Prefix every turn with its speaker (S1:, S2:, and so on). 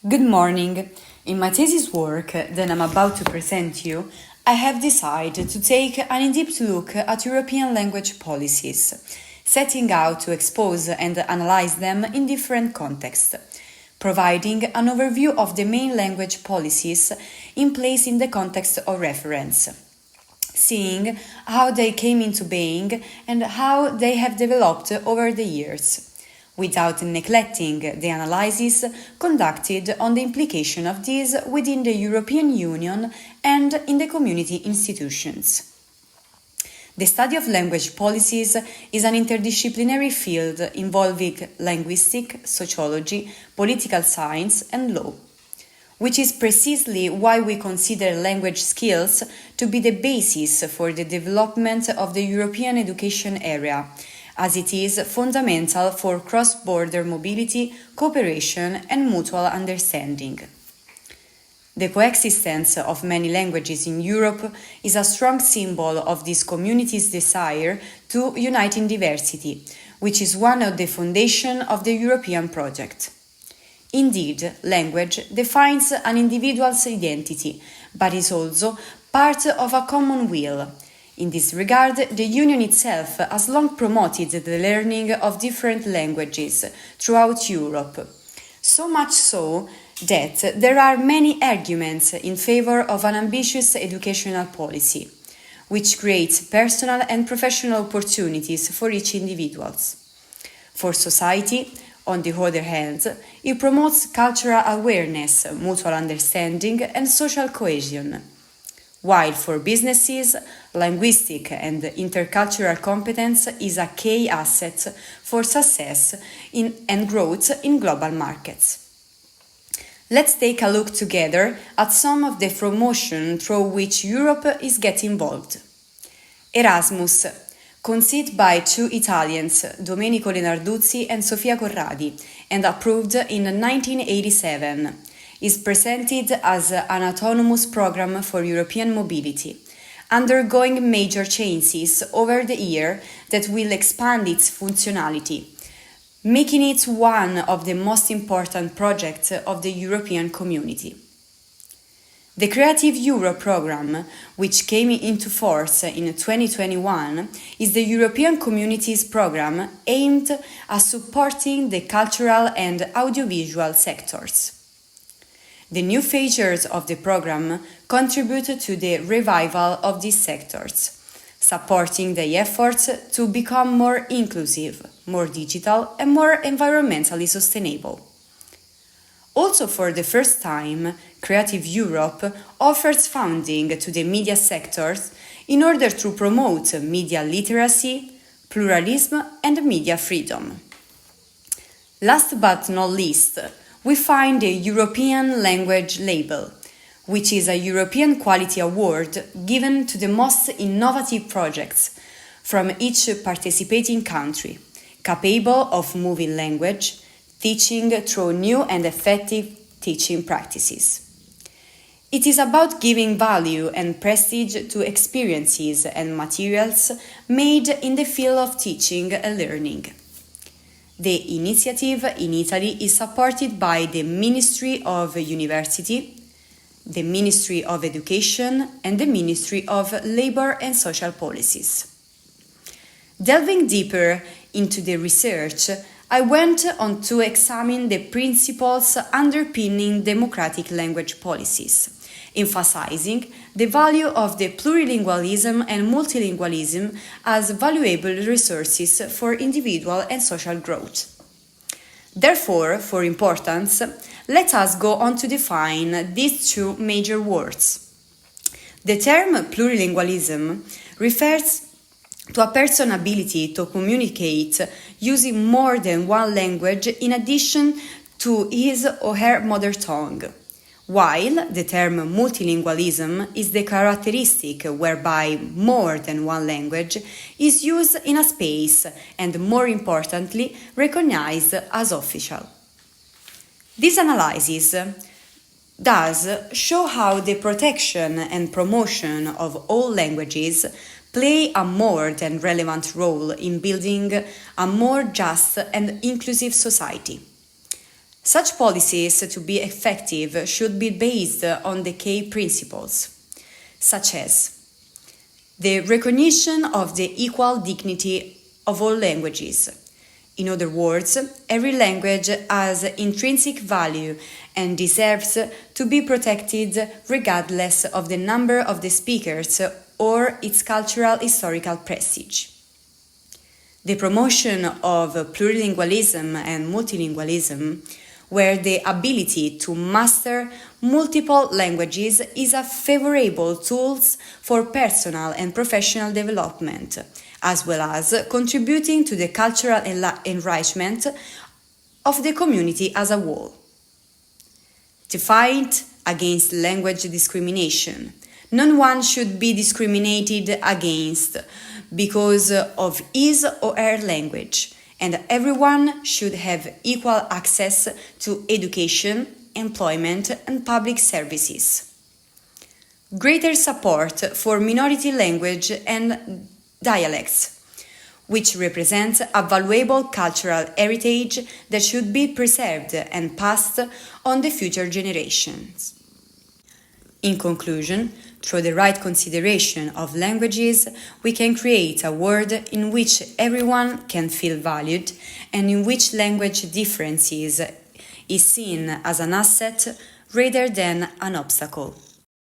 S1: Good morning. In my thesis work that I'm about to present you, I have decided to take an in-depth look at European language policies, setting out to expose and analyze them in different contexts, providing an overview of the main language policies in place in the context of reference, seeing how they came into being and how they have developed over the years, without neglecting the analysis conducted on the implication of these within the European Union and in the community institutions. The study of language policies is an interdisciplinary field involving linguistics, sociology, political science, and law, which is precisely why we consider language skills to be the basis for the development of the European education area, as it is fundamental for cross-border mobility, cooperation, and mutual understanding. The coexistence of many languages in Europe is a strong symbol of this community's desire to unite in diversity, which is one of the foundations of the European project. Indeed, language defines an individual's identity, but is also part of a common will. In this regard, the Union itself has long promoted the learning of different languages throughout Europe, so much so that there are many arguments in favor of an ambitious educational policy, which creates personal and professional opportunities for each individual. For society, on the other hand, it promotes cultural awareness, mutual understanding, and social cohesion. While for businesses, linguistic and intercultural competence is a key asset for success and growth in global markets. Let's take a look together at some of the promotion through which Europe is getting involved. Erasmus, conceived by two Italians, Domenico Lenarduzzi and Sofia Corradi, and approved in 1987. Is presented as an autonomous program for European mobility, undergoing major changes over the year that will expand its functionality, making it one of the most important projects of the European community. The Creative Europe program, which came into force in 2021, is the European Community's program aimed at supporting the cultural and audiovisual sectors. The new features of the program contribute to the revival of these sectors, supporting the efforts to become more inclusive, more digital, and more environmentally sustainable. Also, for the first time, Creative Europe offers funding to the media sectors in order to promote media literacy, pluralism, and media freedom. Last but not least, we find the European Language Label, which is a European Quality Award given to the most innovative projects from each participating country, capable of moving language, teaching through new and effective teaching practices. It is about giving value and prestige to experiences and materials made in the field of teaching and learning. The initiative in Italy is supported by the Ministry of University, the Ministry of Education, and the Ministry of Labour and Social Policies. Delving deeper into the research, I went on to examine the principles underpinning democratic language policies, emphasizing the value of the plurilingualism and multilingualism as valuable resources for individual and social growth. Therefore, for importance, let us go on to define these two major words. The term plurilingualism refers to a person's ability to communicate using more than one language in addition to his or her mother tongue, while the term multilingualism is the characteristic whereby more than one language is used in a space and, more importantly, recognized as official. This analysis does show how the protection and promotion of all languages play a more than relevant role in building a more just and inclusive society. Such policies, to be effective, should be based on the key principles, such as the recognition of the equal dignity of all languages. In other words, every language has intrinsic value and deserves to be protected regardless of the number of the speakers or its cultural historical prestige. The promotion of plurilingualism and multilingualism, where the ability to master multiple languages is a favorable tool for personal and professional development, as well as contributing to the cultural enrichment of the community as a whole. To fight against language discrimination. No one should be discriminated against because of his or her language, and everyone should have equal access to education, employment, and public services. Greater support for minority language and dialects, which represent a valuable cultural heritage that should be preserved and passed on the future generations. In conclusion, through the right consideration of languages, we can create a world in which everyone can feel valued and in which language differences is seen as an asset rather than an obstacle.